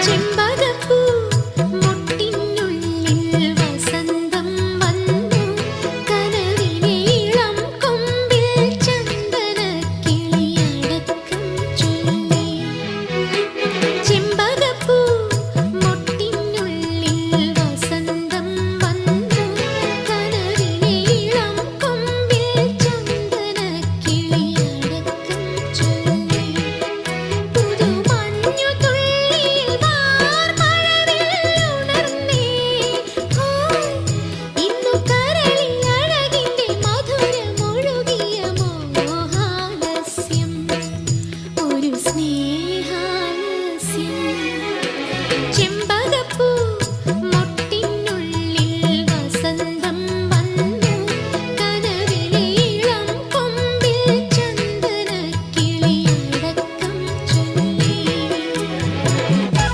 ചെമ്പകപ്പൂ മുട്ടിനുള്ളിൽ വസന്തം വന്നു കനവിലെ ഇളം കൊമ്പിൽ ചന്ദനക്കിളിയടക്കം ചൊല്ലി. ചെമ്പകപ്പൂ മുട്ടിനുള്ളിൽ വസന്തം വന്നു കനവിലെ ഇളം കൊമ്പിൽ ചന്ദനക്കിളിയടക്കം ചൊല്ലി. പുതുമഞ്ഞു തുള്ളിയിൽ വാർമഴവില്ലുണർന്നേ. ഇന്നു കരളിൽ അഴകിന്റെ മധുരമൊഴുകിയ മോഹാലസ്യം, ഒരു സ്നേഹാലസ്യം.